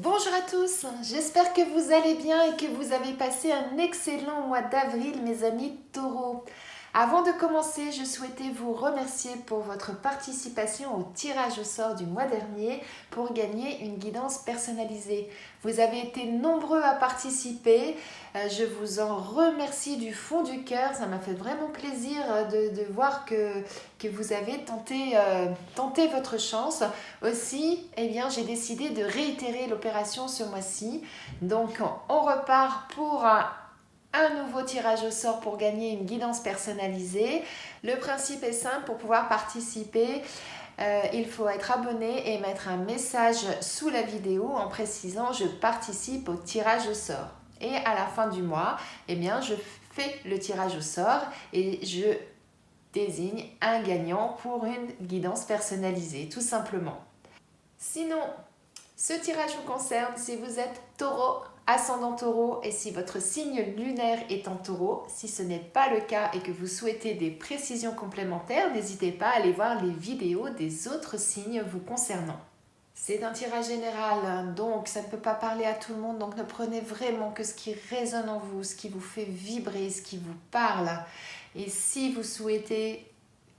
Bonjour à tous, j'espère que vous allez bien et que vous avez passé un excellent mois d'avril, mes amis taureaux. Avant de commencer, je souhaitais vous remercier pour votre participation au tirage au sort du mois dernier pour gagner une guidance personnalisée. Vous avez été nombreux à participer, je vous en remercie du fond du cœur, ça m'a fait vraiment plaisir de voir que vous avez tenté votre chance. Aussi, j'ai décidé de réitérer l'opération ce mois-ci. Donc, on repart pour un nouveau tirage au sort pour gagner une guidance personnalisée. Le principe est simple, pour pouvoir participer, il faut être abonné et mettre un message sous la vidéo en précisant « Je participe au tirage au sort ». Et à la fin du mois, je fais le tirage au sort et je désigne un gagnant pour une guidance personnalisée, tout simplement. Sinon, ce tirage vous concerne si vous êtes taureau, ascendant taureau et si votre signe lunaire est en taureau. Si ce n'est pas le cas et que vous souhaitez des précisions complémentaires, n'hésitez pas à aller voir les vidéos des autres signes vous concernant. C'est un tirage général, donc ça ne peut pas parler à tout le monde, donc ne prenez vraiment que ce qui résonne en vous, ce qui vous fait vibrer, ce qui vous parle. Et si vous souhaitez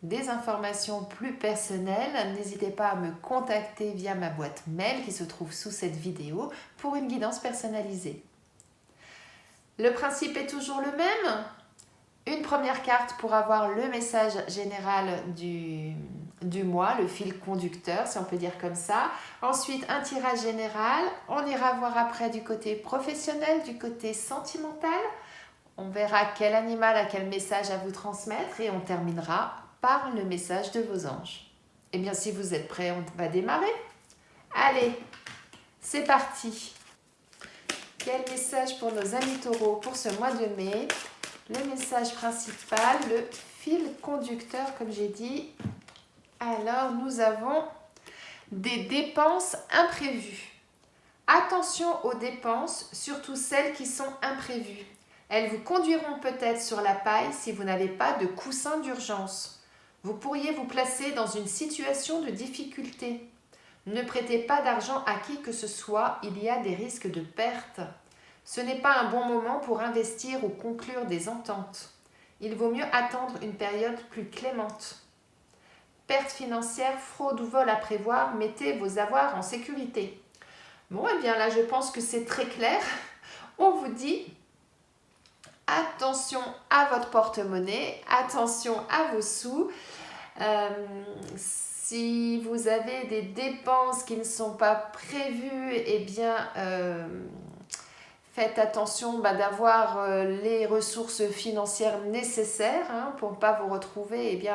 des informations plus personnelles, n'hésitez pas à me contacter via ma boîte mail qui se trouve sous cette vidéo pour une guidance personnalisée. Le principe est toujours le même. Une première carte pour avoir le message général du mois, le fil conducteur, si on peut dire comme ça. Ensuite, un tirage général. On ira voir après du côté professionnel, du côté sentimental. On verra quel animal a quel message à vous transmettre et on terminera par le message de vos anges. Eh bien, si vous êtes prêts, on va démarrer. Allez, c'est parti. Quel message pour nos amis taureaux pour ce mois de mai? Le message principal, le fil conducteur, comme j'ai dit. Alors, nous avons des dépenses imprévues. Attention aux dépenses, surtout celles qui sont imprévues. Elles vous conduiront peut-être sur la paille si vous n'avez pas de coussin d'urgence. Vous pourriez vous placer dans une situation de difficulté. Ne prêtez pas d'argent à qui que ce soit, il y a des risques de perte. Ce n'est pas un bon moment pour investir ou conclure des ententes. Il vaut mieux attendre une période plus clémente. Perte financière, fraude ou vol à prévoir, mettez vos avoirs en sécurité. Bon, eh bien là, je pense que c'est très clair. On vous dit attention à votre porte-monnaie, attention à vos sous. Si vous avez des dépenses qui ne sont pas prévues, faites attention d'avoir les ressources financières nécessaires pour ne pas vous retrouver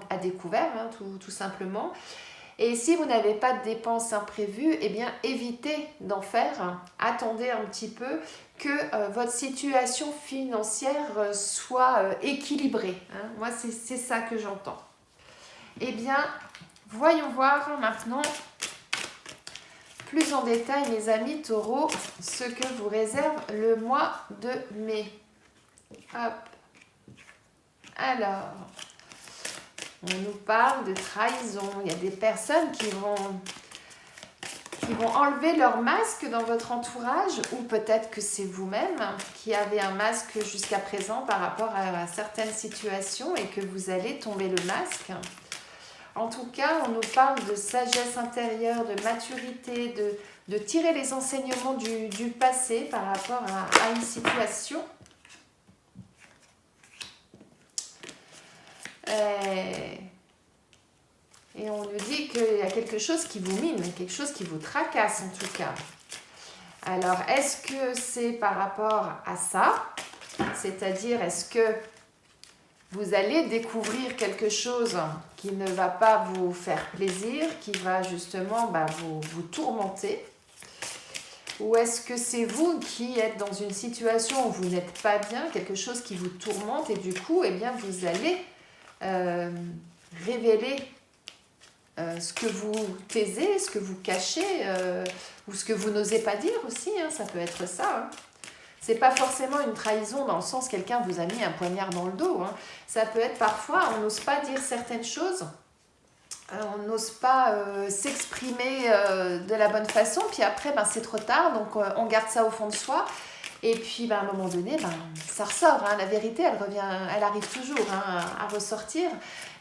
à découvert, tout simplement. Et si vous n'avez pas de dépenses imprévues, évitez d'en faire. Attendez un petit peu que votre situation financière soit équilibrée. Moi, c'est ça que j'entends. Voyons voir maintenant plus en détail, mes amis taureaux, ce que vous réserve le mois de mai. Hop. Alors, on nous parle de trahison. Il y a des personnes qui vont enlever leur masque dans votre entourage, ou peut-être que c'est vous-même qui avez un masque jusqu'à présent par rapport à certaines situations et que vous allez tomber le masque. En tout cas, on nous parle de sagesse intérieure, de maturité, de tirer les enseignements du passé par rapport à une situation. Et on nous dit qu'il y a quelque chose qui vous mine, quelque chose qui vous tracasse en tout cas. Alors, est-ce que c'est par rapport à ça? C'est-à-dire, est-ce que vous allez découvrir quelque chose qui ne va pas vous faire plaisir, qui va justement vous tourmenter? Ou est-ce que c'est vous qui êtes dans une situation où vous n'êtes pas bien, quelque chose qui vous tourmente et du coup, vous allez révéler ce que vous taisez, ce que vous cachez ou ce que vous n'osez pas dire aussi, ça peut être ça. C'est pas forcément une trahison dans le sens quelqu'un vous a mis un poignard dans le dos. Ça peut être parfois, on n'ose pas dire certaines choses on n'ose pas s'exprimer de la bonne façon, puis après c'est trop tard, donc on garde ça au fond de soi. Et puis à un moment donné, ça ressort, hein. La vérité, elle arrive toujours, hein, à ressortir.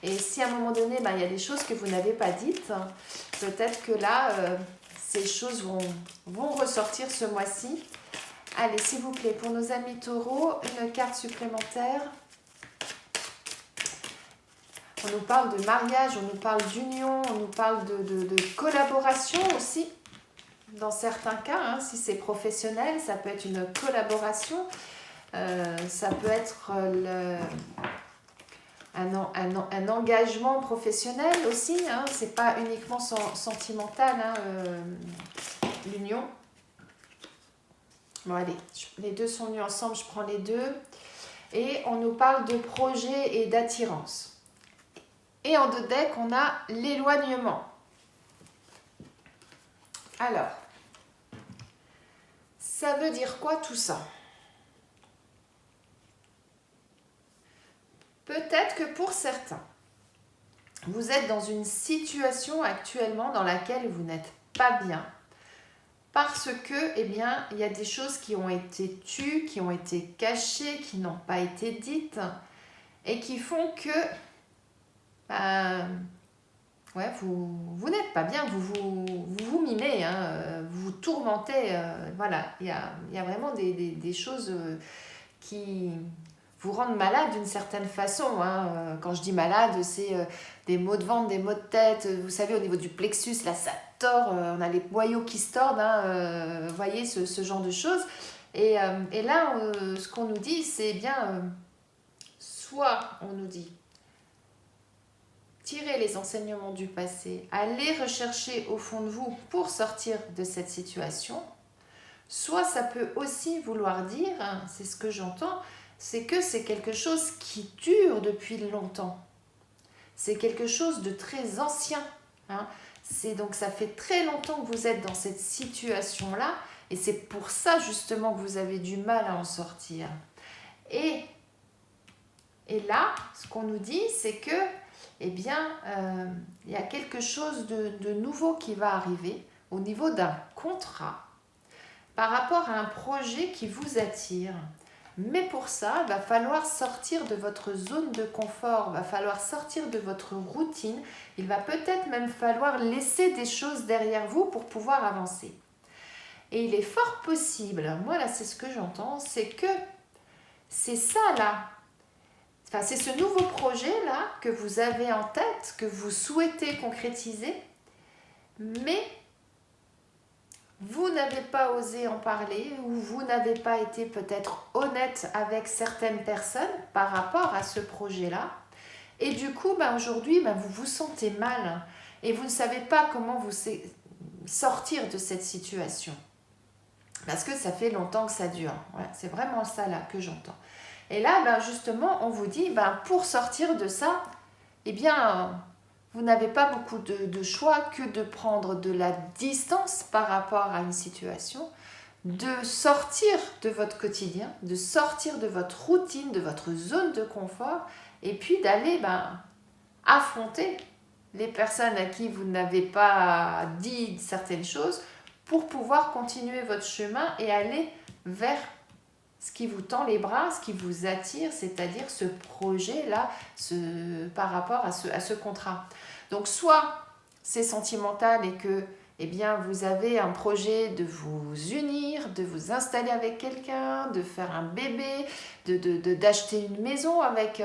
Et si à un moment donné, il y a des choses que vous n'avez pas dites, peut-être que là, ces choses vont ressortir ce mois-ci. Allez, s'il vous plaît, pour nos amis taureaux, une carte supplémentaire. On nous parle de mariage, on nous parle d'union, on nous parle de collaboration aussi. Dans certains cas, hein, si c'est professionnel, ça peut être une collaboration. Ça peut être un engagement professionnel aussi. Hein, c'est pas uniquement sentimental, hein, l'union. Bon, allez, les deux sont unis ensemble, je prends les deux. Et on nous parle de projet et d'attirance. Et en deux decks, on a l'éloignement. Alors, ça veut dire quoi tout ça? Peut-être que pour certains, vous êtes dans une situation actuellement dans laquelle vous n'êtes pas bien. Parce que, il y a des choses qui ont été tues, qui ont été cachées, qui n'ont pas été dites, et qui font que vous n'êtes pas bien, vous mimez, hein, vous vous tourmentez. Voilà, il y a vraiment des choses qui vous rendent malade d'une certaine façon. Hein. Quand je dis malade, c'est des maux de ventre, des maux de tête. Vous savez, au niveau du plexus, là, ça tord. On a les boyaux qui se tordent. Hein, vous voyez, ce genre de choses. Et là, ce qu'on nous dit, c'est bien... soit on nous dit... tirez les enseignements du passé, allez rechercher au fond de vous pour sortir de cette situation. Soit ça peut aussi vouloir dire, hein, c'est ce que j'entends, c'est que c'est quelque chose qui dure depuis longtemps. C'est quelque chose de très ancien. Hein. Donc ça fait très longtemps que vous êtes dans cette situation-là et c'est pour ça justement que vous avez du mal à en sortir. Et là, ce qu'on nous dit, c'est que il y a quelque chose de nouveau qui va arriver au niveau d'un contrat par rapport à un projet qui vous attire. Mais pour ça, il va falloir sortir de votre zone de confort, il va falloir sortir de votre routine, il va peut-être même falloir laisser des choses derrière vous pour pouvoir avancer. Et il est fort possible, moi là c'est ce que j'entends, c'est que c'est ça là, c'est ce nouveau projet-là que vous avez en tête, que vous souhaitez concrétiser, mais vous n'avez pas osé en parler ou vous n'avez pas été peut-être honnête avec certaines personnes par rapport à ce projet-là. Et du coup, aujourd'hui, vous vous sentez mal et vous ne savez pas comment vous sortir de cette situation. Parce que ça fait longtemps que ça dure. Voilà, c'est vraiment ça là que j'entends. Et là, justement, on vous dit, pour sortir de ça, vous n'avez pas beaucoup de choix que de prendre de la distance par rapport à une situation, de sortir de votre quotidien, de sortir de votre routine, de votre zone de confort, et puis d'aller affronter les personnes à qui vous n'avez pas dit certaines choses pour pouvoir continuer votre chemin et aller vers ce qui vous tend les bras, ce qui vous attire, c'est-à-dire ce projet-là par rapport à ce contrat. Donc, soit c'est sentimental et que vous avez un projet de vous unir, de vous installer avec quelqu'un, de faire un bébé, d'acheter une maison avec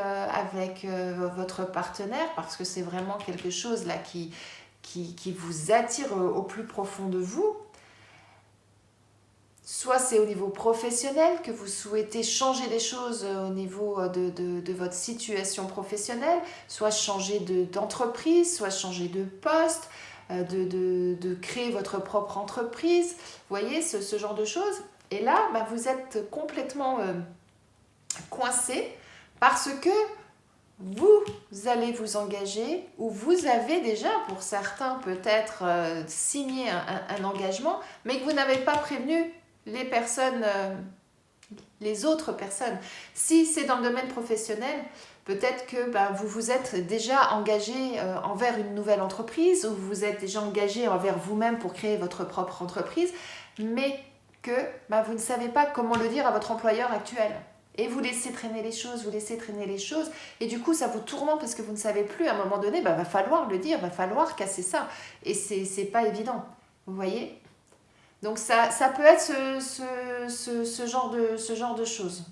votre partenaire, parce que c'est vraiment quelque chose là qui vous attire au plus profond de vous. Soit c'est au niveau professionnel que vous souhaitez changer des choses au niveau de votre situation professionnelle, soit changer d'entreprise, soit changer de poste, de créer votre propre entreprise. Vous voyez, ce genre de choses. Et là, vous êtes complètement coincé parce que vous allez vous engager ou vous avez déjà, pour certains peut-être, signé un engagement, mais que vous n'avez pas prévenu les autres personnes. Si c'est dans le domaine professionnel, Peut-être que vous vous êtes déjà engagé envers une nouvelle entreprise ou vous êtes déjà engagé envers vous-même pour créer votre propre entreprise, mais que vous ne savez pas comment le dire à votre employeur actuel. Et vous laissez traîner les choses, et du coup ça vous tourmente parce que vous ne savez plus, à un moment donné, va falloir le dire, va falloir casser ça. Et c'est pas évident, vous voyez? Donc ça peut être ce genre de choses.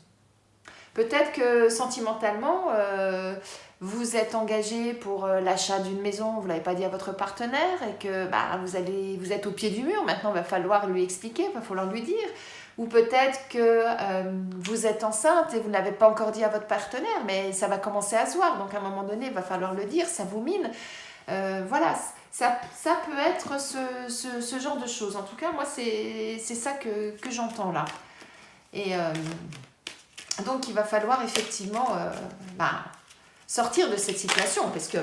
Peut-être que sentimentalement, vous êtes engagé pour l'achat d'une maison, vous ne l'avez pas dit à votre partenaire, et que vous êtes au pied du mur, maintenant il va falloir lui expliquer, il va falloir lui dire. Ou peut-être que vous êtes enceinte et vous ne l'avez pas encore dit à votre partenaire, mais ça va commencer à se voir, donc à un moment donné, il va falloir le dire, ça vous mine. Voilà, ça peut être ce genre de choses. En tout cas, moi, c'est ça que j'entends là. Et donc, il va falloir effectivement sortir de cette situation, parce que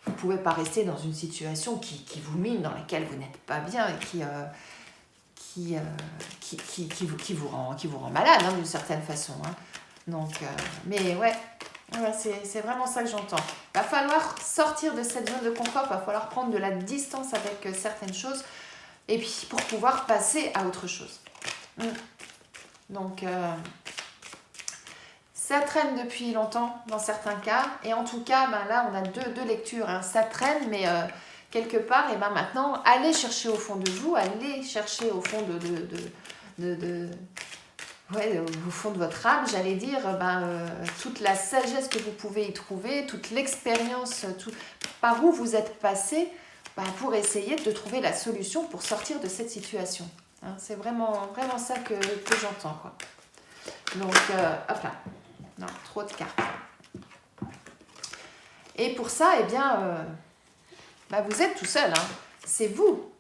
vous ne pouvez pas rester dans une situation qui vous mine, dans laquelle vous n'êtes pas bien et qui vous rend malade, hein, d'une certaine façon. Hein. Donc, mais ouais, c'est vraiment ça que j'entends. Il va falloir sortir de cette zone de confort, il va falloir prendre de la distance avec certaines choses, et puis pour pouvoir passer à autre chose. Donc, ça traîne depuis longtemps dans certains cas, et en tout cas, là, on a deux lectures. Hein. Ça traîne, mais quelque part, et maintenant, allez chercher au fond de vous, allez chercher au fond au fond de votre âme, j'allais dire, toute la sagesse que vous pouvez y trouver, toute l'expérience, par où vous êtes passé, pour essayer de trouver la solution pour sortir de cette situation. Hein, c'est vraiment ça que j'entends, quoi. Donc, hop là. Non, trop de cartes. Et pour ça, eh bien, vous êtes tout seul. Hein. C'est vous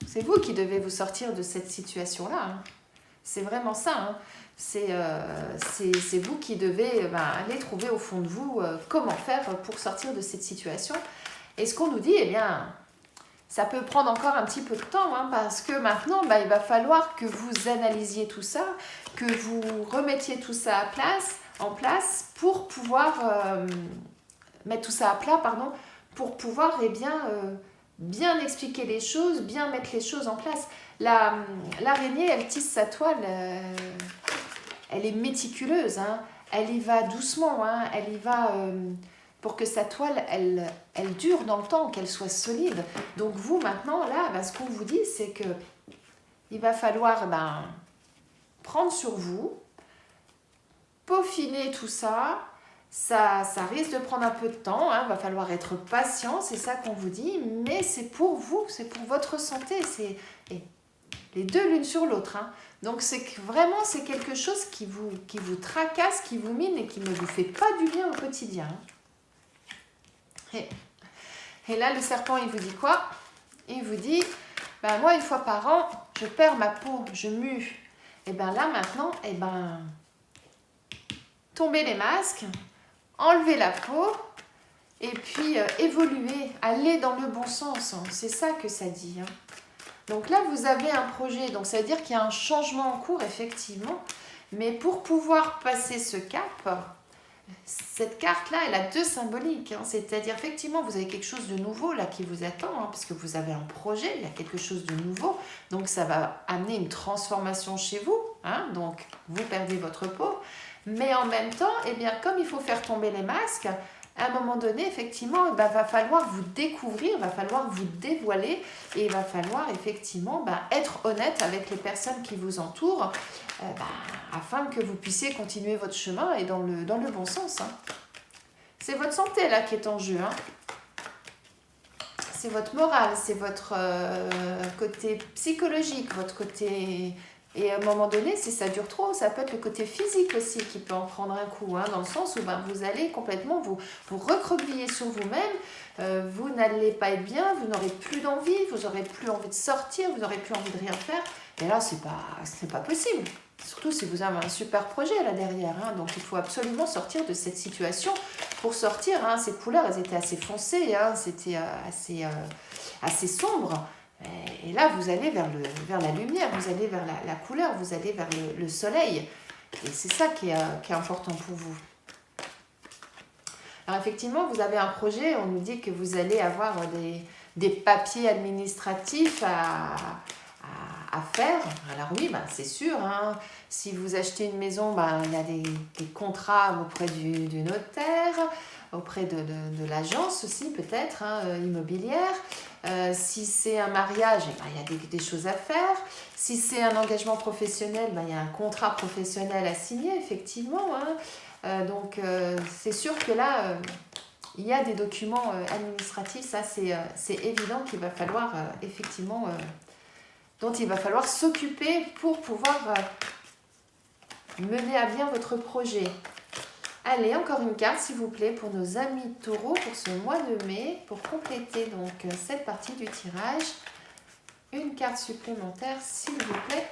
qui devez vous sortir de cette situation-là. Hein. C'est vraiment ça. Hein. C'est vous qui devez aller trouver au fond de vous comment faire pour sortir de cette situation. Et ce qu'on nous dit, eh bien, ça peut prendre encore un petit peu de temps, hein, parce que maintenant, il va falloir que vous analysiez tout ça, que vous remettiez tout ça en place pour pouvoir mettre tout ça à plat, pour pouvoir bien expliquer les choses, bien mettre les choses en place. L'araignée, elle tisse sa toile, elle est méticuleuse, hein, elle y va doucement, hein, elle y va pour que sa toile, elle dure dans le temps, qu'elle soit solide. Donc vous, maintenant, là, ce qu'on vous dit, c'est que il va falloir prendre sur vous, peaufiner tout ça. Ça risque de prendre un peu de temps, hein, va falloir être patient, c'est ça qu'on vous dit, mais c'est pour vous, c'est pour votre santé, c'est les deux l'une sur l'autre. Hein. Donc vraiment c'est quelque chose qui vous tracasse, qui vous mine et qui ne vous fait pas du bien au quotidien. Hein. Et là le serpent il vous dit quoi? Il vous dit, moi une fois par an, je perds ma peau, je mue. Et là maintenant, tombez les masques, enlevez la peau et puis évoluer, aller dans le bon sens. Hein. C'est ça que ça dit. Hein. Donc là, vous avez un projet. Donc ça veut dire qu'il y a un changement en cours, effectivement. Mais pour pouvoir passer ce cap, cette carte-là, elle a deux symboliques. Hein. C'est-à-dire, effectivement, vous avez quelque chose de nouveau là qui vous attend, hein, parce que vous avez un projet, il y a quelque chose de nouveau. Donc ça va amener une transformation chez vous. Hein. Donc vous perdez votre peau. Mais en même temps, comme il faut faire tomber les masques, à un moment donné, effectivement, il va falloir vous découvrir, il va falloir vous dévoiler et il va falloir effectivement être honnête avec les personnes qui vous entourent afin que vous puissiez continuer votre chemin et dans le bon sens. Hein. C'est votre santé là qui est en jeu. Hein. C'est votre morale, c'est votre côté psychologique, votre côté... Et à un moment donné, si ça dure trop, ça peut être le côté physique aussi qui peut en prendre un coup, hein, dans le sens où vous allez complètement vous recroqueviller sur vous-même, vous n'allez pas être bien, vous n'aurez plus d'envie, vous n'aurez plus envie de sortir, vous n'aurez plus envie de rien faire. Et là, c'est pas possible. Surtout si vous avez un super projet là derrière. Hein, donc il faut absolument sortir de cette situation. Pour sortir, hein, ces couleurs, elles étaient assez foncées, hein, c'était assez sombre. Et là, vous allez vers la lumière, vous allez vers la couleur, vous allez vers le soleil. Et c'est ça qui est important pour vous. Alors effectivement, vous avez un projet, on nous dit que vous allez avoir des papiers administratifs à faire. Alors oui, ben, c'est sûr, hein. Si vous achetez une maison, ben, il y a des contrats auprès du notaire, auprès de l'agence aussi peut-être, hein, immobilière. Si c'est un mariage, eh ben, il y a des choses à faire. Si c'est un engagement professionnel, ben, il y a un contrat professionnel à signer, effectivement, hein. Donc c'est sûr que là, il y a des documents administratifs, ça c'est évident qu'il va falloir effectivement, dont il va falloir s'occuper pour pouvoir mener à bien votre projet. Allez, encore une carte s'il vous plaît pour nos amis taureaux pour ce mois de mai, pour compléter donc cette partie du tirage. Une carte supplémentaire s'il vous plaît.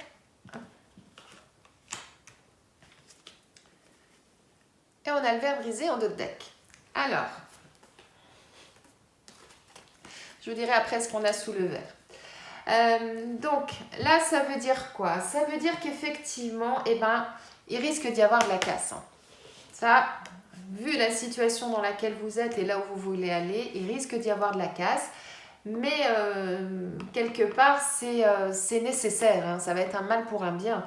Et on a le verre brisé en dos de deck. Alors, je vous dirai après ce qu'on a sous le verre. Donc là, ça veut dire quoi? Ça veut dire qu'effectivement, eh ben, il risque d'y avoir de la casse. Hein. Ça, vu la situation dans laquelle vous êtes et là où vous voulez aller, il risque d'y avoir de la casse. Mais quelque part, c'est nécessaire. Hein. Ça va être un mal pour un bien.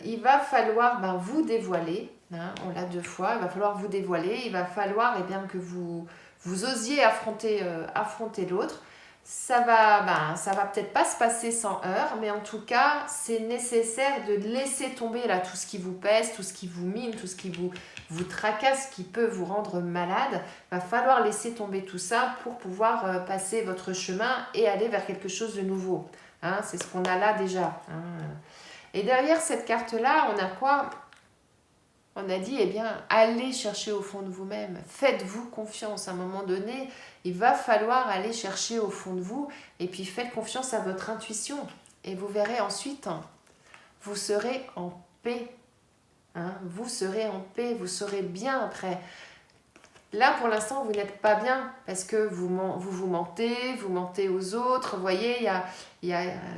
Il va falloir vous dévoiler. Hein, on l'a 2 fois. Il va falloir vous dévoiler. Il va falloir bien, que vous osiez affronter l'autre. Ça va peut-être pas se passer sans heurts, mais en tout cas, c'est nécessaire de laisser tomber là tout ce qui vous pèse, tout ce qui vous mine, tout ce qui vous tracasse, qui peut vous rendre malade. Il va falloir laisser tomber tout ça pour pouvoir passer votre chemin et aller vers quelque chose de nouveau. Hein, c'est ce qu'on a là déjà. Hein. Et derrière cette carte-là, on a quoi? On a dit, allez chercher au fond de vous-même. Faites-vous confiance. À un moment donné, il va falloir aller chercher au fond de vous. Et puis, faites confiance à votre intuition. Et vous verrez ensuite, vous serez en paix. Hein, vous serez en paix, vous serez bien après. Là, pour l'instant, vous n'êtes pas bien parce que vous mentez aux autres. Vous voyez,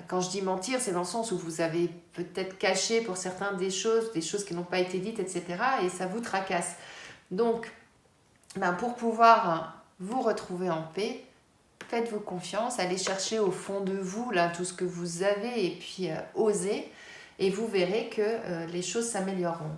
quand je dis mentir, c'est dans le sens où vous avez peut-être caché pour certains des choses qui n'ont pas été dites, etc. Et ça vous tracasse. Donc, pour pouvoir vous retrouver en paix, faites-vous confiance, allez chercher au fond de vous là, tout ce que vous avez et puis osez. Et vous verrez que les choses s'amélioreront.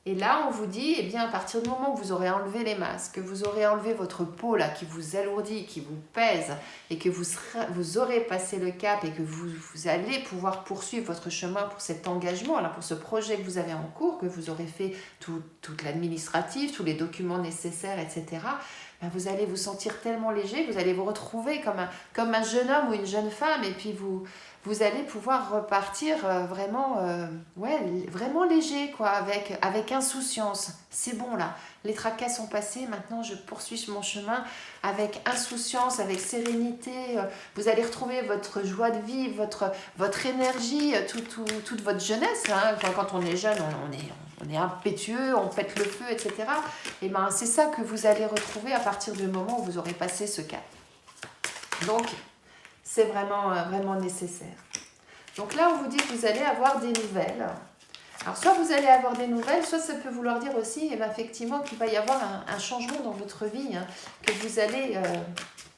Et là, on vous dit, à partir du moment où vous aurez enlevé les masques, que vous aurez enlevé votre peau là, qui vous alourdit, qui vous pèse, et que vous aurez passé le cap et que vous allez pouvoir poursuivre votre chemin pour cet engagement, là, pour ce projet que vous avez en cours, que vous aurez fait toute l'administratif, tous les documents nécessaires, etc., vous allez vous sentir tellement léger, vous allez vous retrouver comme un jeune homme ou une jeune femme, et puis vous allez pouvoir repartir vraiment léger, quoi, avec insouciance. C'est bon là, les tracas sont passés, maintenant je poursuis mon chemin avec insouciance, avec sérénité. Vous allez retrouver votre joie de vivre, votre énergie, toute votre jeunesse. Hein. Quand on est jeune, on est impétueux, on pète le feu, etc. Et c'est ça que vous allez retrouver à partir du moment où vous aurez passé ce cap. Donc, c'est vraiment nécessaire. Donc là, on vous dit que vous allez avoir des nouvelles. Alors, soit vous allez avoir des nouvelles, soit ça peut vouloir dire aussi, effectivement, qu'il va y avoir un changement dans votre vie, hein, que vous allez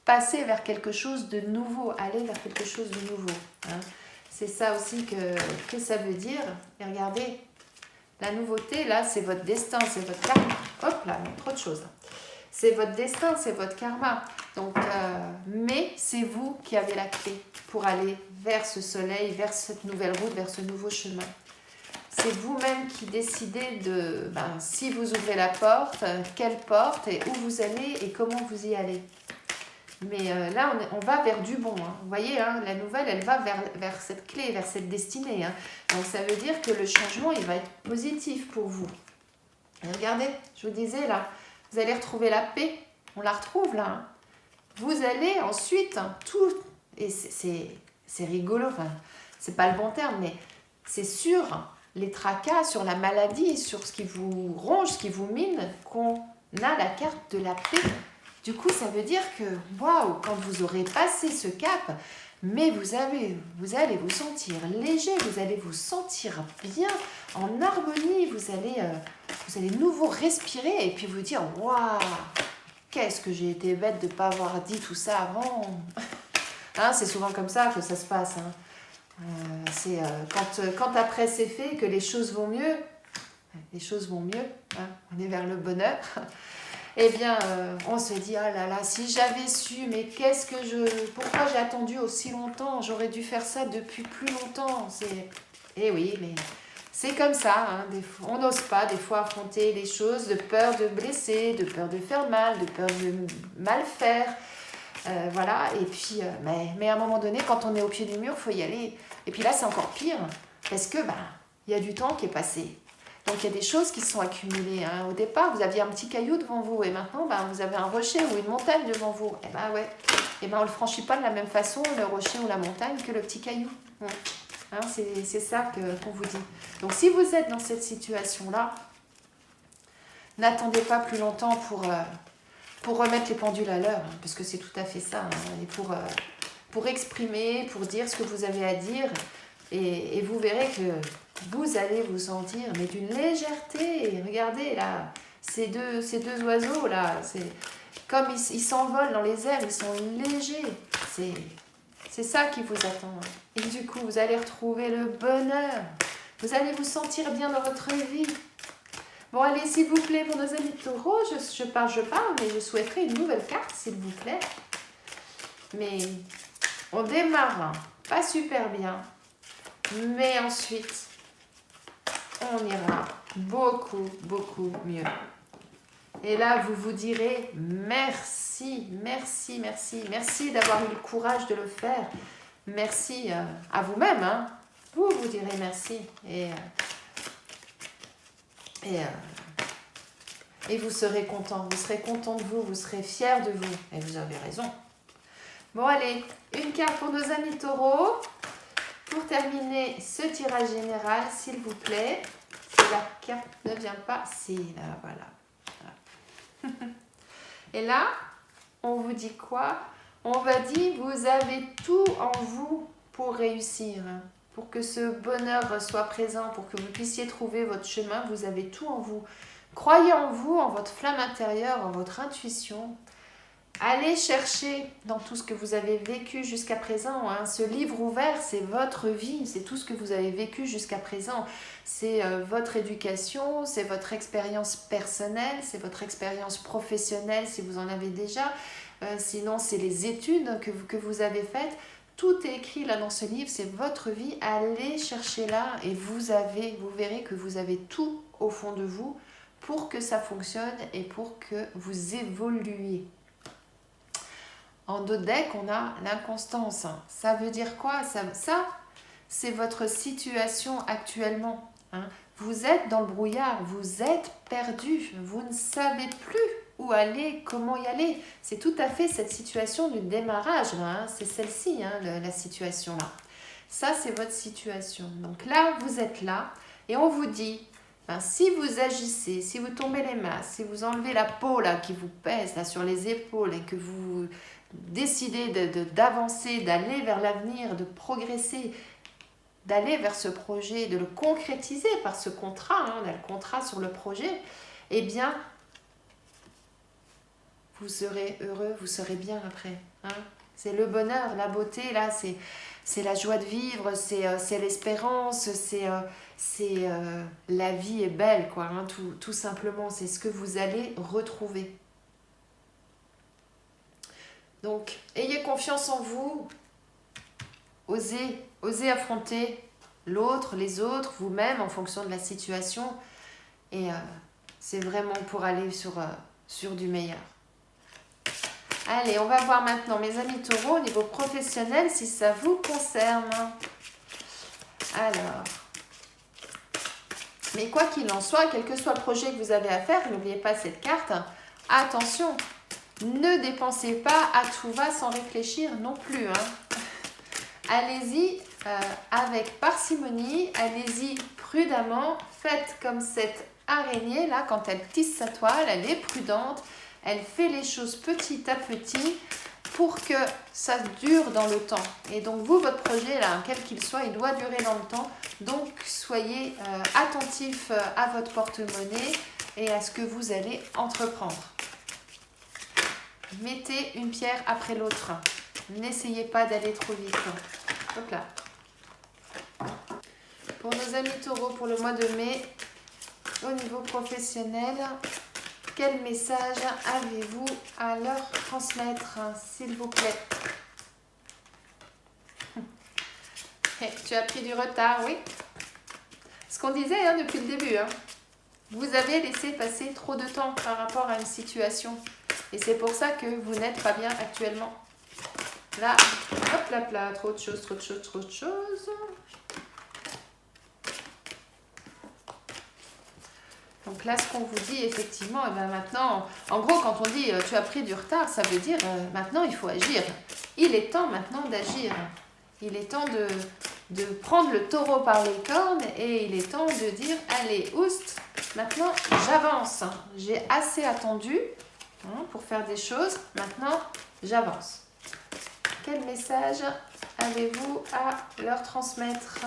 passer vers quelque chose de nouveau, aller vers quelque chose de nouveau. Hein. C'est ça aussi que ça veut dire. Et regardez, la nouveauté, là, c'est votre destin, c'est votre karma. Hop là, trop de choses. C'est votre destin, c'est votre karma. Donc, mais c'est vous qui avez la clé pour aller vers ce soleil, vers cette nouvelle route, vers ce nouveau chemin. C'est vous-même qui décidez de, si vous ouvrez la porte, quelle porte et où vous allez et comment vous y allez. Mais là, on va vers du bon. Hein. Vous voyez, hein, la nouvelle, elle va vers cette clé, vers cette destinée. Hein. Donc, ça veut dire que le changement, il va être positif pour vous. Et regardez, je vous disais là, vous allez retrouver la paix. On la retrouve là. Hein. Vous allez ensuite, et c'est rigolo, c'est pas le bon terme, mais c'est sur les tracas, sur la maladie, sur ce qui vous ronge, ce qui vous mine, qu'on a la carte de la paix. Du coup, ça veut dire que, waouh, quand vous aurez passé ce cap, mais vous allez vous sentir léger, vous allez vous sentir bien, en harmonie, vous allez de nouveau respirer et puis vous dire « Waouh, qu'est-ce que j'ai été bête de ne pas avoir dit tout ça avant !» Hein, c'est souvent comme ça que ça se passe. Hein. C'est quand après c'est fait que les choses vont mieux. Les choses vont mieux, hein, on est vers le bonheur. Eh bien, on se dit, ah là là, si j'avais su, mais pourquoi j'ai attendu aussi longtemps? J'aurais dû faire ça depuis plus longtemps. Eh oui, mais c'est comme ça. Hein, on n'ose pas des fois affronter les choses de peur de blesser, de peur de faire mal, de peur de mal faire. Voilà, et puis, mais à un moment donné, quand on est au pied du mur, il faut y aller. Et puis là, c'est encore pire, parce que y a du temps qui est passé. Donc, il y a des choses qui sont accumulées. Hein. Au départ, vous aviez un petit caillou devant vous, et maintenant, vous avez un rocher ou une montagne devant vous. Eh bien, ouais. Eh bien, on ne le franchit pas de la même façon, le rocher ou la montagne, que le petit caillou. Hein, c'est ça qu'on vous dit. Donc, si vous êtes dans cette situation-là, n'attendez pas plus longtemps pour remettre les pendules à l'heure, hein, parce que c'est tout à fait ça. Hein, et pour exprimer, pour dire ce que vous avez à dire, et vous verrez que vous allez vous sentir mais d'une légèreté. Regardez là, ces deux oiseaux là, c'est comme ils s'envolent dans les airs, ils sont légers. C'est ça qui vous attend. Et du coup, vous allez retrouver le bonheur. Vous allez vous sentir bien dans votre vie. Bon, allez, s'il vous plaît, pour nos amis taureaux, je parle, mais je souhaiterais une nouvelle carte, s'il vous plaît. Mais on démarre, hein, pas super bien. Mais ensuite, on ira beaucoup, beaucoup mieux. Et là, vous vous direz merci, merci, merci. Merci d'avoir eu le courage de le faire. Merci à vous-même. Hein. Vous direz merci. Et vous serez content. Vous serez content de vous. Vous serez fiers de vous. Et vous avez raison. Bon, allez, une carte pour nos amis taureaux. Pour terminer ce tirage général, s'il vous plaît, si la carte ne vient pas, c'est là, voilà. Et là, on vous dit quoi? On va dire, vous avez tout en vous pour réussir, hein. Pour que ce bonheur soit présent, pour que vous puissiez trouver votre chemin, vous avez tout en vous. Croyez en vous, en votre flamme intérieure, en votre intuition. Allez chercher dans tout ce que vous avez vécu jusqu'à présent. Hein. Ce livre ouvert, c'est votre vie, c'est tout ce que vous avez vécu jusqu'à présent. C'est votre éducation, c'est votre expérience personnelle, c'est votre expérience professionnelle si vous en avez déjà. Sinon, c'est les études que vous avez faites. Tout est écrit là dans ce livre, c'est votre vie. Allez chercher là et vous verrez que vous avez tout au fond de vous pour que ça fonctionne et pour que vous évoluiez. En dos de deck, on a l'inconstance. Ça veut dire quoi? Ça c'est votre situation actuellement. Hein. Vous êtes dans le brouillard, vous êtes perdu, vous ne savez plus où aller, comment y aller. C'est tout à fait cette situation du démarrage. Hein. C'est celle-ci, hein, la situation là. Ça, c'est votre situation. Donc là, vous êtes là et on vous dit, si vous agissez, si vous tombez les masses, si vous enlevez la peau là, qui vous pèse là, sur les épaules et que vous décidez d'avancer, d'aller vers l'avenir, de progresser, d'aller vers ce projet, de le concrétiser par ce contrat, hein, on a le contrat sur le projet, eh bien, vous serez heureux, vous serez bien après. Hein. C'est le bonheur, la beauté, là, c'est la joie de vivre, c'est l'espérance, c'est la vie est belle, quoi, hein, tout simplement, c'est ce que vous allez retrouver. Donc, ayez confiance en vous, osez affronter l'autre, les autres, vous-même, en fonction de la situation. Et c'est vraiment pour aller sur du meilleur. Allez, on va voir maintenant, mes amis taureaux, au niveau professionnel, si ça vous concerne. Alors, mais quoi qu'il en soit, quel que soit le projet que vous avez à faire, n'oubliez pas cette carte, attention, ne dépensez pas à tout va sans réfléchir non plus. Hein. Allez-y avec parcimonie, allez-y prudemment, faites comme cette araignée là, quand elle tisse sa toile, elle est prudente, elle fait les choses petit à petit pour que ça dure dans le temps. Et donc vous, votre projet, là, quel qu'il soit, il doit durer dans le temps. Donc soyez attentifs à votre porte-monnaie et à ce que vous allez entreprendre. Mettez une pierre après l'autre. N'essayez pas d'aller trop vite. Hop là. Pour nos amis taureaux, pour le mois de mai, au niveau professionnel, quel message avez-vous à leur transmettre, s'il vous plaît? Tu as pris du retard, oui. Ce qu'on disait depuis le début. Vous avez laissé passer trop de temps par rapport à une situation. Et c'est pour ça que vous n'êtes pas bien actuellement. Là, hop là, là, trop de choses, trop de choses, trop de choses. Donc là, ce qu'on vous dit, effectivement, et bien maintenant, en gros, quand on dit tu as pris du retard, ça veut dire maintenant, il faut agir. Il est temps maintenant d'agir. Il est temps de prendre le taureau par les cornes et il est temps de dire, allez, oust, maintenant, j'avance. J'ai assez attendu pour faire des choses. Maintenant, j'avance. Quel message avez-vous à leur transmettre,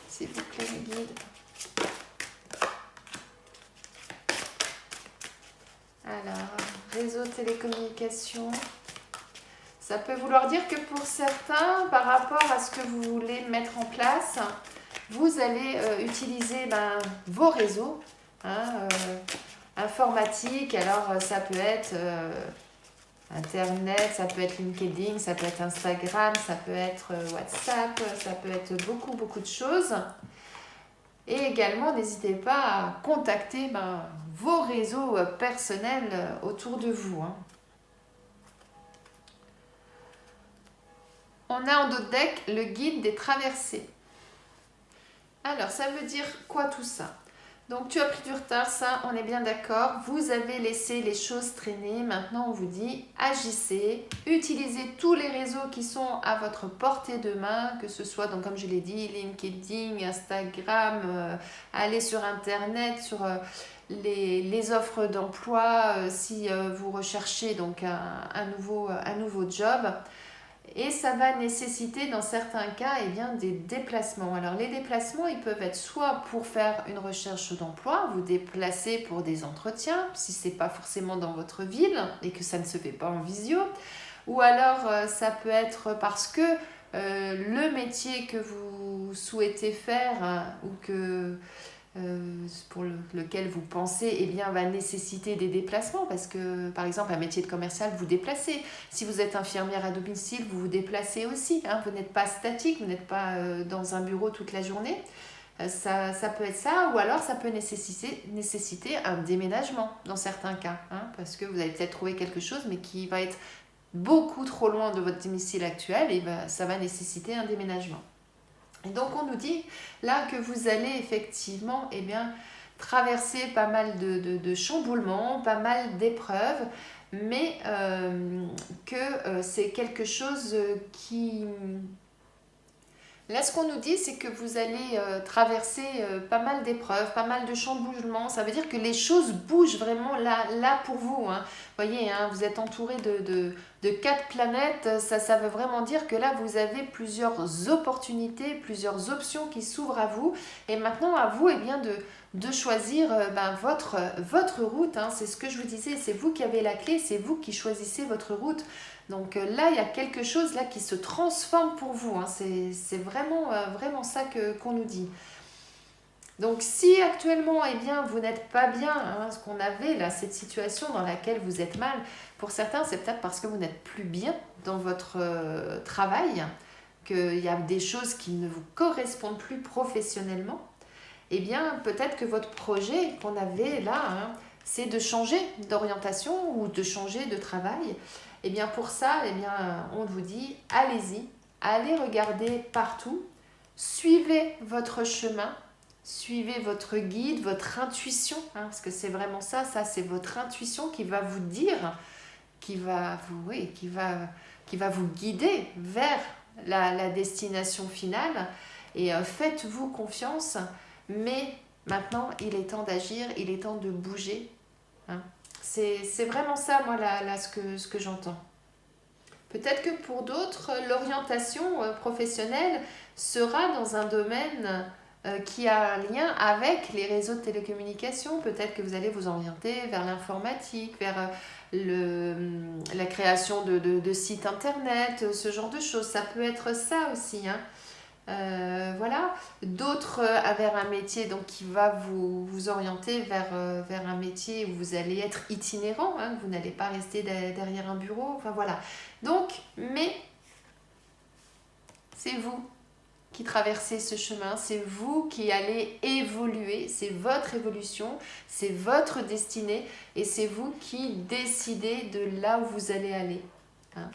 s'il vous plaît, mes guides? Alors, réseau télécommunication. Ça peut vouloir dire que pour certains, par rapport à ce que vous voulez mettre en place, vous allez utiliser vos réseaux informatiques. Alors, ça peut être Internet, ça peut être LinkedIn, ça peut être Instagram, ça peut être WhatsApp, ça peut être beaucoup, beaucoup de choses. Et également, n'hésitez pas à contacter vos réseaux personnels autour de vous. On a en dos de deck le guide des traversées. Alors, ça veut dire quoi tout ça? Donc, tu as pris du retard, ça, on est bien d'accord. Vous avez laissé les choses traîner. Maintenant, on vous dit, agissez, utilisez tous les réseaux qui sont à votre portée de main, que ce soit, donc, comme je l'ai dit, LinkedIn, Instagram, allez sur Internet, sur les offres d'emploi, si vous recherchez donc un nouveau job. Et ça va nécessiter dans certains cas des déplacements. Alors les déplacements, ils peuvent être soit pour faire une recherche d'emploi, vous déplacer pour des entretiens, si ce n'est pas forcément dans votre ville et que ça ne se fait pas en visio. Ou alors ça peut être parce que le métier que vous souhaitez faire ou que pour lequel vous pensez va nécessiter des déplacements parce que par exemple un métier de commercial vous déplacez, si vous êtes infirmière à domicile vous vous déplacez aussi, vous n'êtes pas statique, vous n'êtes pas dans un bureau toute la journée, ça peut être ça, ou alors ça peut nécessiter un déménagement dans certains cas, parce que vous allez peut-être trouver quelque chose mais qui va être beaucoup trop loin de votre domicile actuel et ça va nécessiter un déménagement. Et donc on nous dit là que vous allez effectivement traverser pas mal de chamboulements, pas mal d'épreuves, mais que c'est quelque chose qui... Là, ce qu'on nous dit, c'est que vous allez traverser pas mal d'épreuves, pas mal de chamboulements. Ça veut dire que les choses bougent vraiment là pour vous. Vous voyez, vous êtes entouré de 4 planètes. Ça veut vraiment dire que là, vous avez plusieurs opportunités, plusieurs options qui s'ouvrent à vous. Et maintenant, à vous de choisir votre route. C'est ce que je vous disais, c'est vous qui avez la clé, c'est vous qui choisissez votre route. Donc là, il y a quelque chose là qui se transforme pour vous. C'est vraiment ça qu'on nous dit. Donc si actuellement, vous n'êtes pas bien, ce qu'on avait là, cette situation dans laquelle vous êtes mal, pour certains, c'est peut-être parce que vous n'êtes plus bien dans votre travail, qu'il y a des choses qui ne vous correspondent plus professionnellement. Peut-être que votre projet qu'on avait là, c'est de changer d'orientation ou de changer de travail. Pour ça, on vous dit, allez-y, allez regarder partout, suivez votre chemin, suivez votre guide, votre intuition, parce que c'est vraiment ça c'est votre intuition qui va vous dire, qui va vous guider vers la destination finale. Et faites-vous confiance, mais maintenant, il est temps d'agir, il est temps de bouger. C'est vraiment ça, moi, là ce que j'entends. Peut-être que pour d'autres, l'orientation professionnelle sera dans un domaine qui a un lien avec les réseaux de télécommunications. Peut-être que vous allez vous orienter vers l'informatique, vers la création de sites internet, ce genre de choses. Ça peut être ça aussi, hein. Voilà, d'autres vers un métier donc, qui va vous orienter vers un métier où vous allez être itinérant, hein, vous n'allez pas rester derrière un bureau, enfin voilà. Donc, mais c'est vous qui traversez ce chemin, c'est vous qui allez évoluer, c'est votre évolution, c'est votre destinée et c'est vous qui décidez de là où vous allez aller, hein.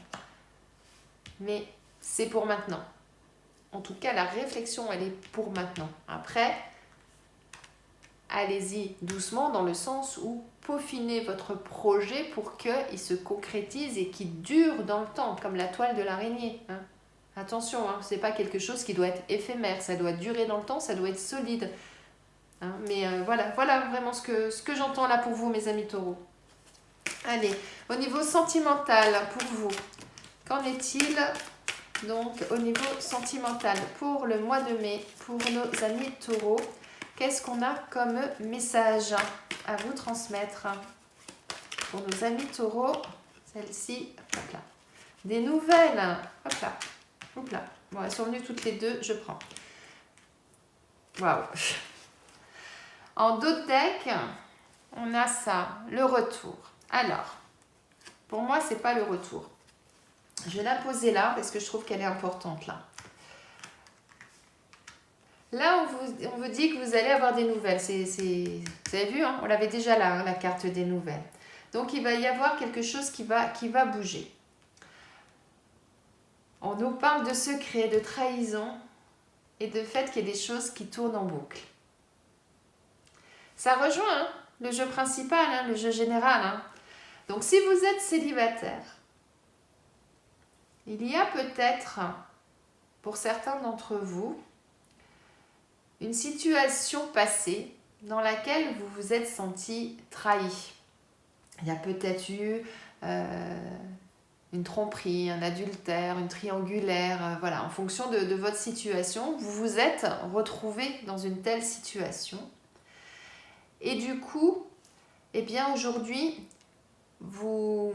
Mais c'est pour maintenant. En tout cas, la réflexion, elle est pour maintenant. Après, allez-y doucement dans le sens où peaufinez votre projet pour qu'il se concrétise et qu'il dure dans le temps, comme la toile de l'araignée, hein. Attention, hein, ce n'est pas quelque chose qui doit être éphémère, ça doit durer dans le temps, ça doit être solide, hein. Mais voilà vraiment ce que j'entends là pour vous, mes amis taureaux. Allez, au niveau sentimental, pour vous, qu'en est-il ? Donc, au niveau sentimental, pour le mois de mai, pour nos amis taureaux, qu'est-ce qu'on a comme message à vous transmettre? Pour nos amis taureaux, celle-ci, hop là. Des nouvelles, hop là, hop là. Bon, elles sont venues toutes les deux, je prends. Waouh. En d'autres decks, on a ça, le retour. Alors, pour moi, c'est pas le retour. Je vais la poser là parce que je trouve qu'elle est importante là. Là, on vous dit que vous allez avoir des nouvelles. Vous avez vu, hein, on l'avait déjà là, hein, la carte des nouvelles. Donc, il va y avoir quelque chose qui va bouger. On nous parle de secrets, de trahison et de fait qu'il y a des choses qui tournent en boucle. Ça rejoint hein, le jeu principal, hein, le jeu général. Hein. Donc, si vous êtes célibataire, il y a peut-être, pour certains d'entre vous, une situation passée dans laquelle vous vous êtes senti trahi. Il y a peut-être eu une tromperie, un adultère, une triangulaire, voilà, en fonction de votre situation, vous vous êtes retrouvé dans une telle situation. Et du coup, eh bien aujourd'hui, vous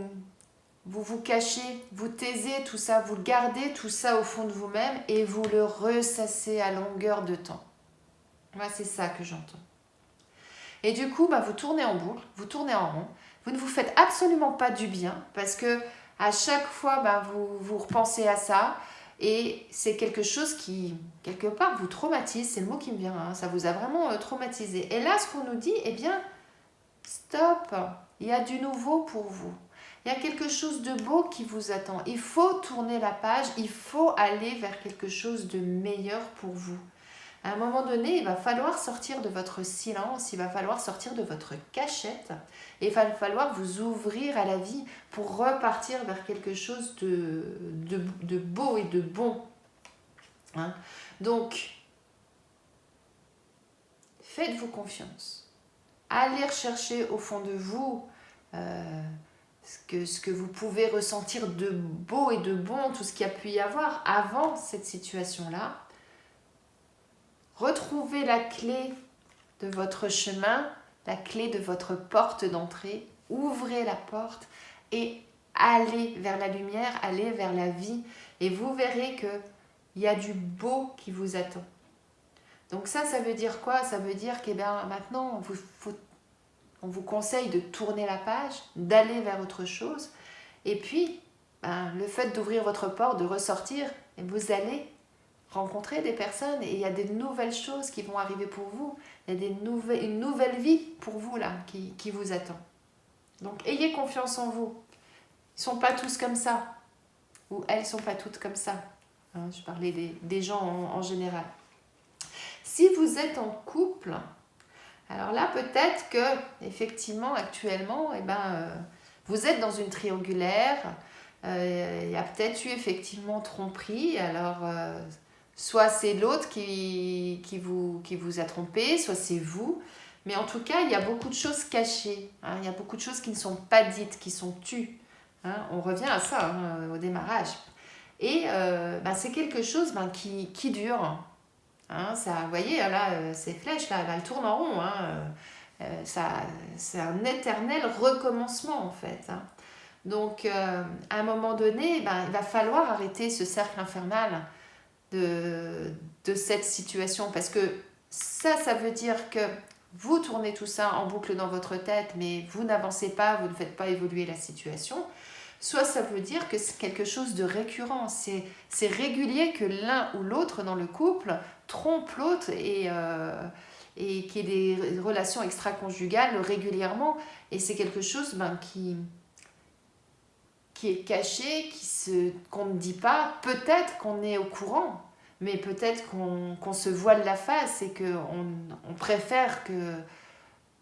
cachez, vous taisez tout ça, vous gardez tout ça au fond de vous-même et vous le ressassez à longueur de temps. Moi, c'est ça que j'entends. Et du coup, vous tournez en boucle, vous tournez en rond, vous ne vous faites absolument pas du bien parce que à chaque fois, vous repensez à ça et c'est quelque chose qui, quelque part, vous traumatise, c'est le mot qui me vient, hein, ça vous a vraiment traumatisé. Et là, ce qu'on nous dit, eh bien, stop, il y a du nouveau pour vous. Il y a quelque chose de beau qui vous attend. Il faut tourner la page, il faut aller vers quelque chose de meilleur pour vous. À un moment donné, il va falloir sortir de votre silence, il va falloir sortir de votre cachette et il va falloir vous ouvrir à la vie pour repartir vers quelque chose de beau et de bon. Hein? Donc, faites-vous confiance. Allez rechercher au fond de vous ce que vous pouvez ressentir de beau et de bon, tout ce qu'il y a pu y avoir avant cette situation-là. Retrouvez la clé de votre chemin, la clé de votre porte d'entrée. Ouvrez la porte et allez vers la lumière, allez vers la vie. Et vous verrez qu'il y a du beau qui vous attend. Donc ça veut dire quoi? Ça veut dire que maintenant, on vous conseille de tourner la page, d'aller vers autre chose. Et puis, le fait d'ouvrir votre porte, de ressortir, et vous allez rencontrer des personnes et il y a des nouvelles choses qui vont arriver pour vous. Il y a une nouvelle vie pour vous là qui vous attend. Donc, ayez confiance en vous. Ils ne sont pas tous comme ça. Ou elles ne sont pas toutes comme ça. Hein, je parlais des gens en général. Si vous êtes en couple, alors là, peut-être que, effectivement, actuellement, vous êtes dans une triangulaire. Il y a peut-être eu effectivement tromperie. Alors, soit c'est l'autre qui vous a trompé, soit c'est vous. Mais en tout cas, il y a beaucoup de choses cachées. Hein, il y a beaucoup de choses qui ne sont pas dites, qui sont tues. Hein, on revient à ça au démarrage. Et c'est quelque chose qui dure. Hein, ça, vous voyez, là, ces flèches, là, elles tournent en rond. Hein, c'est un éternel recommencement, en fait. Hein. Donc, à un moment donné, il va falloir arrêter ce cercle infernal de cette situation. Parce que ça veut dire que vous tournez tout ça en boucle dans votre tête, mais vous n'avancez pas, vous ne faites pas évoluer la situation. Soit ça veut dire que c'est quelque chose de récurrent, c'est régulier que l'un ou l'autre dans le couple trompe l'autre et qu'il y ait des relations extra-conjugales régulièrement. Et c'est quelque chose qui est caché, qu'on ne dit pas. Peut-être qu'on est au courant, mais peut-être qu'on se voile la face et qu'on préfère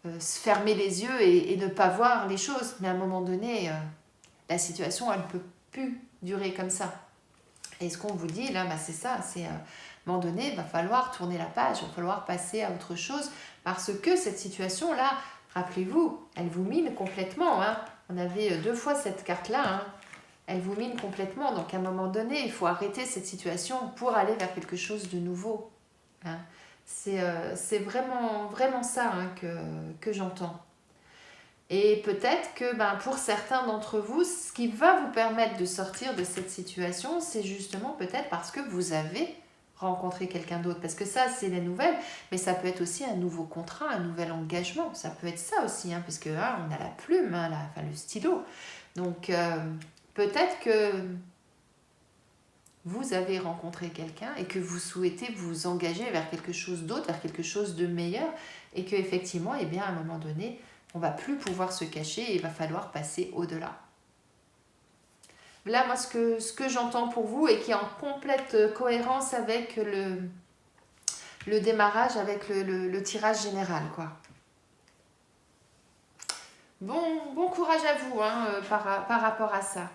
se fermer les yeux et ne pas voir les choses. Mais à un moment donné, la situation, elle ne peut plus durer comme ça. Et ce qu'on vous dit là, c'est ça, c'est à un moment donné, il va falloir tourner la page, il va falloir passer à autre chose, parce que cette situation-là, rappelez-vous, elle vous mine complètement. Hein. On avait 2 fois cette carte-là, hein. Elle vous mine complètement, donc à un moment donné, il faut arrêter cette situation pour aller vers quelque chose de nouveau. Hein. C'est vraiment, vraiment ça que j'entends. Et peut-être que pour certains d'entre vous, ce qui va vous permettre de sortir de cette situation, c'est justement peut-être parce que vous avez rencontré quelqu'un d'autre. Parce que ça, c'est la nouvelle, mais ça peut être aussi un nouveau contrat, un nouvel engagement. Ça peut être ça aussi, hein, parce que on a la plume, le stylo. Donc, peut-être que vous avez rencontré quelqu'un et que vous souhaitez vous engager vers quelque chose d'autre, vers quelque chose de meilleur, et qu'effectivement, à un moment donné, on ne va plus pouvoir se cacher et il va falloir passer au-delà. Là, moi, ce que j'entends pour vous et qui est en complète cohérence avec le démarrage, avec le tirage général, quoi. Bon courage à vous par rapport à ça.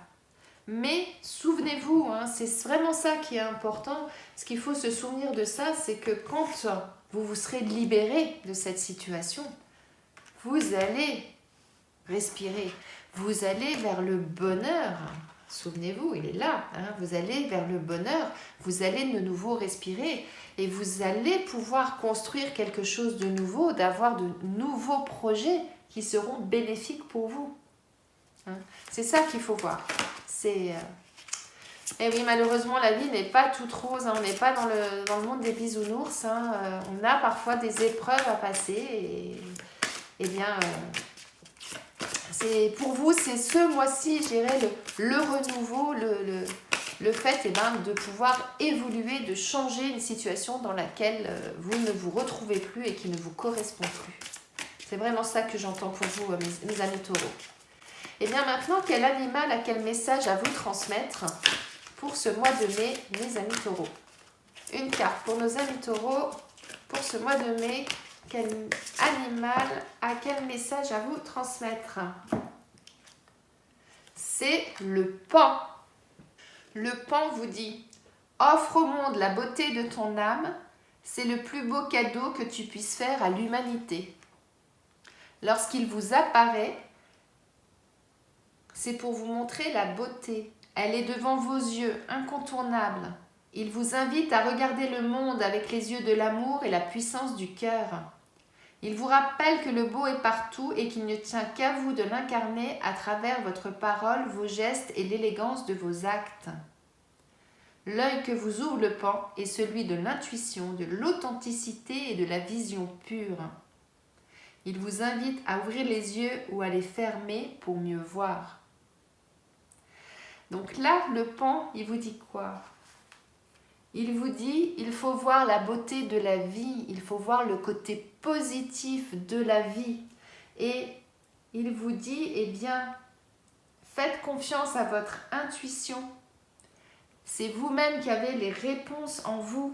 Mais souvenez-vous, c'est vraiment ça qui est important. Ce qu'il faut se souvenir de ça, c'est que quand vous vous serez libéré de cette situation, vous allez respirer, vous allez vers le bonheur. Souvenez-vous, il est là. Vous allez vers le bonheur, vous allez de nouveau respirer et vous allez pouvoir construire quelque chose de nouveau, d'avoir de nouveaux projets qui seront bénéfiques pour vous. C'est ça qu'il faut voir. Et oui, malheureusement, la vie n'est pas toute rose. On n'est pas dans le monde des bisounours. On a parfois des épreuves à passer pour vous, c'est ce mois-ci, je dirais, le renouveau, le fait de pouvoir évoluer, de changer une situation dans laquelle vous ne vous retrouvez plus et qui ne vous correspond plus. C'est vraiment ça que j'entends pour vous, mes amis taureaux. Et bien maintenant, quel animal, quel message à vous transmettre pour ce mois de mai, mes amis taureaux? Une carte pour nos amis taureaux pour ce mois de mai. Quel animal a quel message à vous transmettre? C'est le paon. Le paon vous dit « Offre au monde la beauté de ton âme, c'est le plus beau cadeau que tu puisses faire à l'humanité. Lorsqu'il vous apparaît, c'est pour vous montrer la beauté. Elle est devant vos yeux, incontournable. Il vous invite à regarder le monde avec les yeux de l'amour et la puissance du cœur. Il vous rappelle que le beau est partout et qu'il ne tient qu'à vous de l'incarner à travers votre parole, vos gestes et l'élégance de vos actes. L'œil que vous ouvre le paon est celui de l'intuition, de l'authenticité et de la vision pure. Il vous invite à ouvrir les yeux ou à les fermer pour mieux voir. » Donc là, le paon, il vous dit quoi? Il vous dit, il faut voir la beauté de la vie, il faut voir le côté positif de la vie. Et il vous dit, faites confiance à votre intuition. C'est vous-même qui avez les réponses en vous.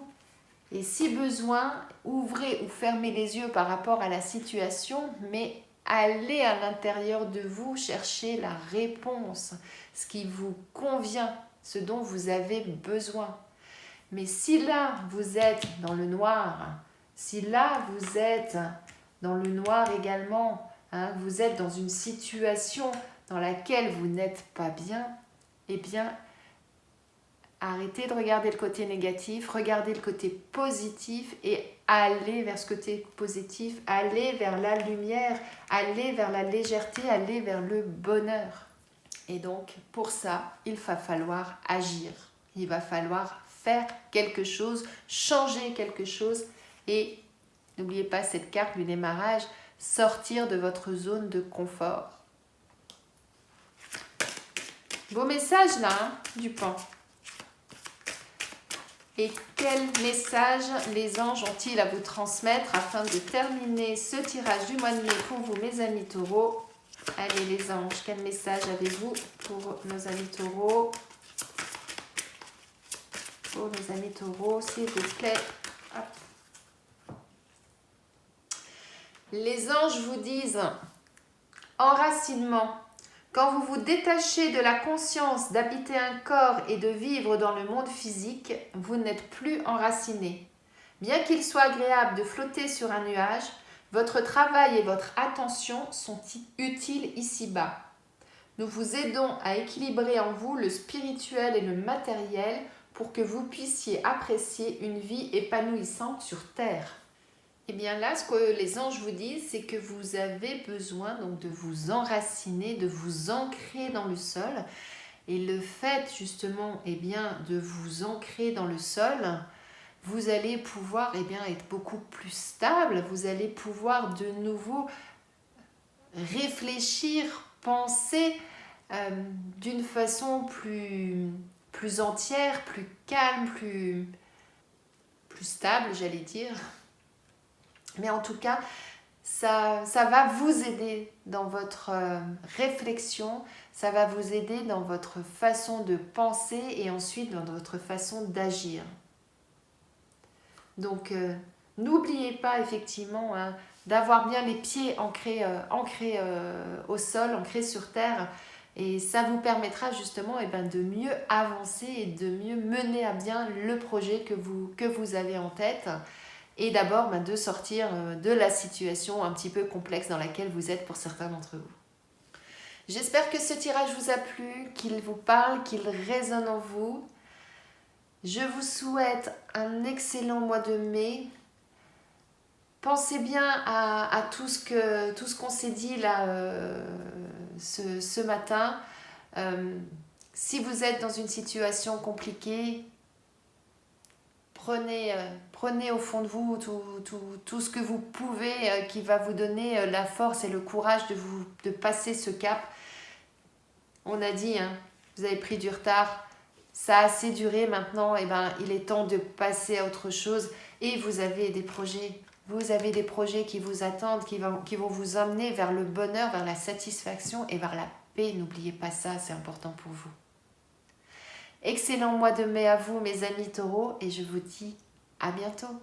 Et si besoin, ouvrez ou fermez les yeux par rapport à la situation, mais allez à l'intérieur de vous chercher la réponse, ce qui vous convient, ce dont vous avez besoin. Mais si là, vous êtes dans le noir, si là, vous êtes dans le noir également, vous êtes dans une situation dans laquelle vous n'êtes pas bien, eh bien, arrêtez de regarder le côté négatif, regardez le côté positif et allez vers ce côté positif, allez vers la lumière, allez vers la légèreté, allez vers le bonheur. Et donc, pour ça, il va falloir agir. Il va falloir faire quelque chose, changer quelque chose. Et n'oubliez pas cette carte du démarrage, sortir de votre zone de confort. Beau message là, hein, du pan. Et quel message les anges ont-ils à vous transmettre afin de terminer ce tirage du mois de mai pour vous, mes amis taureaux? Allez les anges, quel message avez-vous pour nos amis taureaux? Pour nos amis taureaux, s'il vous plaît. Hop. Les anges vous disent enracinement. Quand vous vous détachez de la conscience d'habiter un corps et de vivre dans le monde physique, vous n'êtes plus enraciné. Bien qu'il soit agréable de flotter sur un nuage, votre travail et votre attention sont utiles ici-bas. Nous vous aidons à équilibrer en vous le spirituel et le matériel pour que vous puissiez apprécier une vie épanouissante sur Terre. Et bien là, ce que les anges vous disent, c'est que vous avez besoin donc de vous enraciner, de vous ancrer dans le sol. Et le fait justement de vous ancrer dans le sol, vous allez pouvoir être beaucoup plus stable, vous allez pouvoir de nouveau réfléchir, penser d'une façon plus entière, plus calme, plus stable, j'allais dire. Mais en tout cas, ça va vous aider dans votre réflexion, ça va vous aider dans votre façon de penser et ensuite dans votre façon d'agir. Donc, n'oubliez pas effectivement d'avoir bien les pieds ancrés au sol, ancrés sur terre. Et ça vous permettra justement de mieux avancer et de mieux mener à bien le projet que vous avez en tête. Et d'abord de sortir de la situation un petit peu complexe dans laquelle vous êtes pour certains d'entre vous. J'espère que ce tirage vous a plu, qu'il vous parle, qu'il résonne en vous. Je vous souhaite un excellent mois de mai. Pensez bien à tout ce qu'on s'est dit là ce matin. Si vous êtes dans une situation compliquée, prenez au fond de vous tout ce que vous pouvez qui va vous donner la force et le courage de passer ce cap. On a dit, vous avez pris du retard, ça a assez duré maintenant, il est temps de passer à autre chose. Et vous avez des projets qui vous attendent, qui vont vous emmener vers le bonheur, vers la satisfaction et vers la paix. N'oubliez pas ça, c'est important pour vous. Excellent mois de mai à vous, mes amis taureaux, et je vous dis à bientôt.